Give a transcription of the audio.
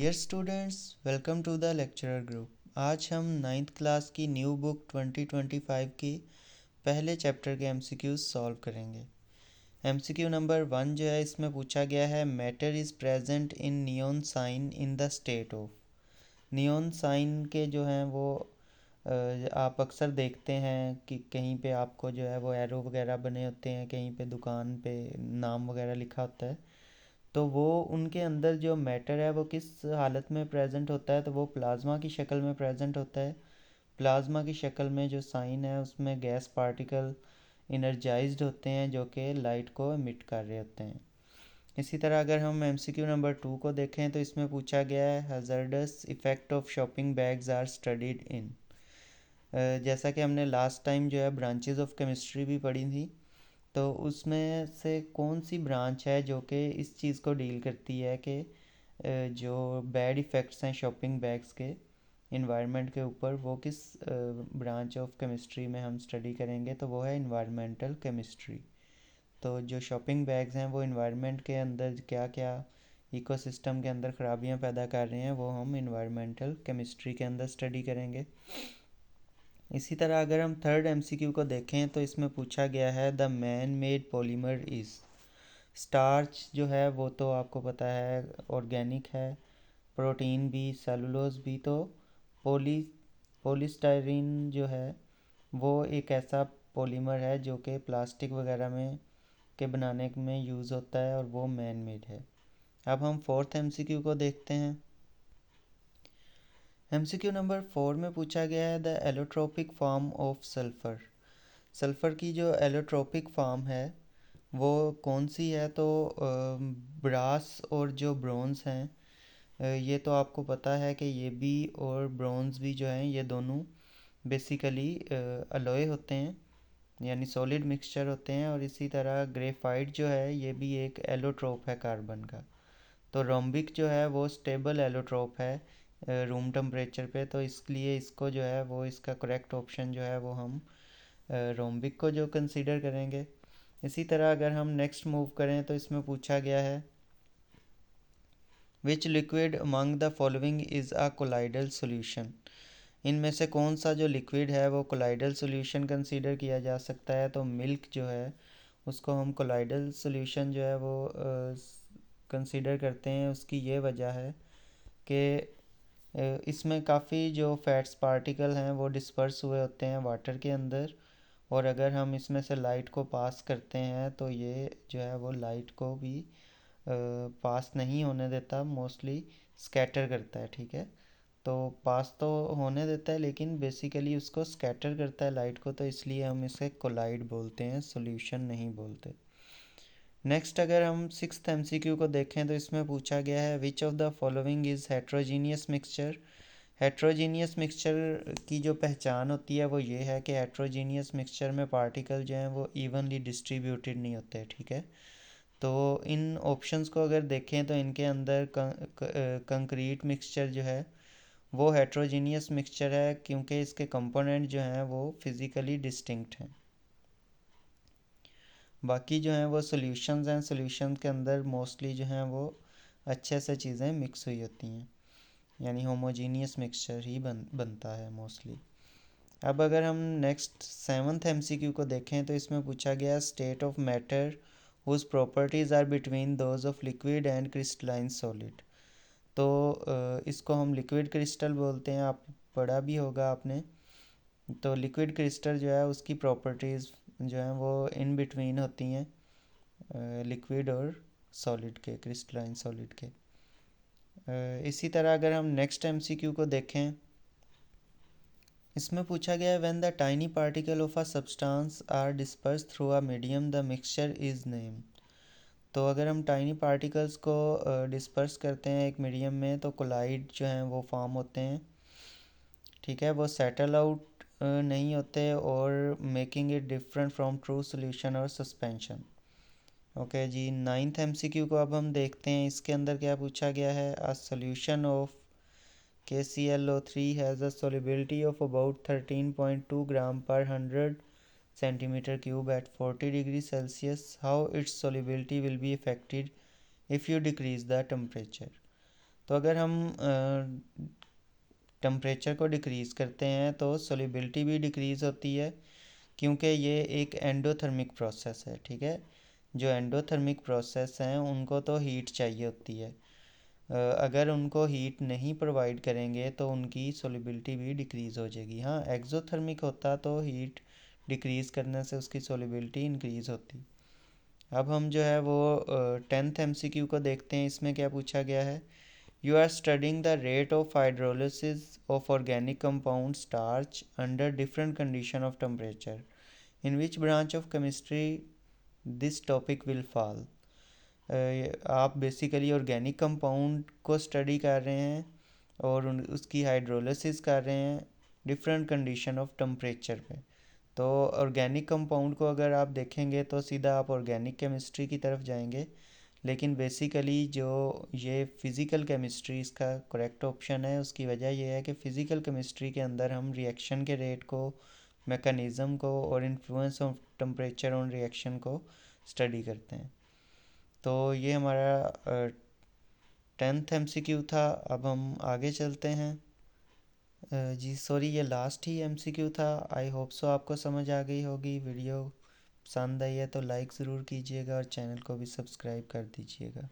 Dear students, welcome to the lecturer group. आज हम ninth class की न्यू बुक 2025 की पहले चैप्टर के एमसीक्यूज सॉल्व करेंगे। एमसीक्यू नंबर 1 जो है इसमें पूछा गया है matter is present in neon sign in the state of. Neon sign के जो हैं वो आप अक्सर देखते हैं कि कहीं पे आपको जो है वो एरो वगैरह बने होते हैं, कहीं पे दुकान पे नाम वगैरह लिखा होता है। तो वो उनके अंदर जो मैटर है वो किस हालत में प्रेजेंट होता है, तो वो प्लाज्मा की शक्ल में प्रेजेंट होता है। प्लाज्मा की शक्ल में जो साइन है उसमें गैस पार्टिकल इनर्जाइज्ड होते हैं जो कि लाइट को एमिट कर रहे होते हैं। इसी तरह अगर हम एमसीक्यू नंबर 2 को देखें तो इसमें पूछा गया है hazardous effect of shopping bags are studied in. जैसा कि हमने लास्ट टाइम जो है ब्रांचेस ऑफ केमिस्ट्री भी पढ़ी थी, तो उसमें से कौन सी ब्रांच है जो कि इस चीज़ को डील करती है कि जो बैड इफ़ेक्ट्स हैं शॉपिंग बैग्स के इन्वायरमेंट के ऊपर, वो किस ब्रांच ऑफ केमिस्ट्री में हम स्टडी करेंगे, तो वो है इन्वायरमेंटल केमिस्ट्री। तो जो शॉपिंग बैग्स हैं वो इन्वायरमेंट के अंदर क्या क्या इकोसिस्टम के अंदर ख़राबियाँ पैदा कर रहे हैं वो हम इन्वायरमेंटल केमिस्ट्री के अंदर स्टडी करेंगे। इसी तरह अगर हम थर्ड एमसीक्यू को देखें तो इसमें पूछा गया है the man made polymer is. Starch जो है वो तो आपको पता है ऑर्गेनिक है, प्रोटीन भी, सेलुलोज भी। तो पोली पोलिस्टाइरीन जो है वो एक ऐसा पॉलीमर है जो कि प्लास्टिक वगैरह में के बनाने में यूज़ होता है और वो मैन मेड है। अब हम फोर्थ एमसीक्यू को देखते हैं। एमसीक्यू नंबर 4 में पूछा गया है the allotropic form of sulphur. Sulphur की जो एलोट्रोपिक फॉर्म है वो कौन सी है, तो ब्रास और जो ब्रोंज़ हैं, ये तो आपको पता है कि ये भी और ब्रोंज़ भी जो हैं ये दोनों बेसिकली अलॉय होते हैं, यानी सॉलिड मिक्सचर होते हैं। और इसी तरह ग्रेफाइट जो है ये भी एक एलोट्रोप है कार्बन का। तो रोम्बिक जो है वो स्टेबल एलोट्रोप है रूम टेम्परेचर पे, तो इसलिए इसको जो है वो इसका करेक्ट ऑप्शन जो है वो हम रोम्बिक को जो कंसीडर करेंगे। इसी तरह अगर हम नेक्स्ट मूव करें तो इसमें पूछा गया है विच liquid among the following is a colloidal solution. इनमें से कौन सा जो लिक्विड है वो कोलाइडल सॉल्यूशन कंसीडर किया जा सकता है, तो मिल्क जो है उसको हम कोलाइडल सॉल्यूशन जो है वो कंसीडर करते हैं। उसकी ये वजह है कि इसमें काफ़ी जो फैट्स पार्टिकल हैं वो डिस्पर्स हुए होते हैं वाटर के अंदर, और अगर हम इसमें से लाइट को पास करते हैं तो ये जो है वो लाइट को भी पास नहीं होने देता, मोस्टली स्कैटर करता है। ठीक है, तो पास तो होने देता है लेकिन बेसिकली उसको स्कैटर करता है लाइट को, तो इसलिए हम इसे कोलाइड बोलते हैं, सॉल्यूशन नहीं बोलते। नेक्स्ट अगर हम सिक्स्थ एमसीक्यू को देखें तो इसमें पूछा गया है which of the following is heterogeneous mixture. Heterogeneous mixture की जो पहचान होती है वो ये है कि हेट्रोजीनियस मिक्सचर में पार्टिकल जो हैं वो इवनली डिस्ट्रीब्यूटेड नहीं होते। ठीक है, तो इन ऑप्शंस को अगर देखें तो इनके अंदर कंक्रीट मिक्सचर जो है वो हेट्रोजीनियस मिक्सचर है क्योंकि इसके कंपोनेंट जो हैं वो फिज़िकली डिस्टिंक्ट हैं। बाकी जो हैं वो सॉल्यूशंस हैं, सॉल्यूशन के अंदर मोस्टली जो हैं वो अच्छे से चीज़ें मिक्स हुई होती हैं, यानी होमोजीनियस मिक्सचर ही बनता है मोस्टली। अब अगर हम नेक्स्ट सेवन्थ एमसीक्यू को देखें तो इसमें पूछा गया state of matter whose properties are between those of liquid and crystalline solid. तो इसको हम लिक्विड क्रिस्टल बोलते हैं, आप पढ़ा भी होगा आपने। तो लिक्विड क्रिस्टल जो है उसकी प्रॉपर्टीज़ जो हैं वो इन बिटवीन होती हैं लिक्विड और सॉलिड के, क्रिस्टलाइन सॉलिड के। इसी तरह अगर हम नेक्स्ट एमसीक्यू को देखें, इसमें पूछा गया है when the tiny particle of a substance are disperse through a medium the mixture is name. तो अगर हम टाइनी पार्टिकल्स को डिस्पर्स करते हैं एक मीडियम में तो कोलाइड जो हैं वो फॉर्म होते हैं। ठीक है, वो सेटल आउट नहीं होते और making it different from true solution और सस्पेंशन। ओके जी, नाइन्थ एमसीक्यू को अब हम देखते हैं। इसके अंदर क्या पूछा गया है a solution of KClO3 has a solubility of about 13.2 gram per 100 centimeter cube at 40 degrees Celsius. How its solubility will be affected if you decrease the temperature। तो अगर हम टेम्परेचर को डिक्रीज़ करते हैं तो सोलिबिलिटी भी डिक्रीज़ होती है, क्योंकि ये एक एंडोथर्मिक प्रोसेस है। ठीक है, जो एंडोथर्मिक प्रोसेस हैं उनको तो हीट चाहिए होती है। अगर उनको हीट नहीं प्रोवाइड करेंगे तो उनकी सोलिबिलिटी भी डिक्रीज़ हो जाएगी। हाँ, एक्सोथर्मिक होता तो हीट डिक्रीज़ करने से उसकी सोलिबिलिटी इंक्रीज़ होती। अब हम जो है वो 10th MCQ को देखते हैं। इसमें क्या पूछा गया है, you are studying the rate of hydrolysis of organic compound starch under different condition of temperature, in which branch of chemistry this topic will fall. आप बेसिकली ऑर्गेनिक कंपाउंड को स्टडी कर रहे हैं और उसकी हाइड्रोलिसिस कर रहे हैं डिफरेंट कंडीशन ऑफ टेम्परेचर पे। तो ऑर्गेनिक कंपाउंड को अगर आप देखेंगे तो सीधा आप ऑर्गेनिक केमिस्ट्री की तरफ जाएंगे, लेकिन बेसिकली जो ये फ़िज़िकल केमिस्ट्री इसका करेक्ट ऑप्शन है। उसकी वजह यह है कि फ़िज़िकल केमिस्ट्री के अंदर हम रिएक्शन के रेट को, मैकेनिज़्म को और influence of temperature on reaction को स्टडी करते हैं। तो ये हमारा 10th MCQ था। अब हम आगे चलते हैं। जी सॉरी, ये लास्ट ही MCQ था। आई होप सो आपको समझ आ गई होगी। वीडियो पसंद आई है तो लाइक ज़रूर कीजिएगा और चैनल को भी सब्सक्राइब कर दीजिएगा।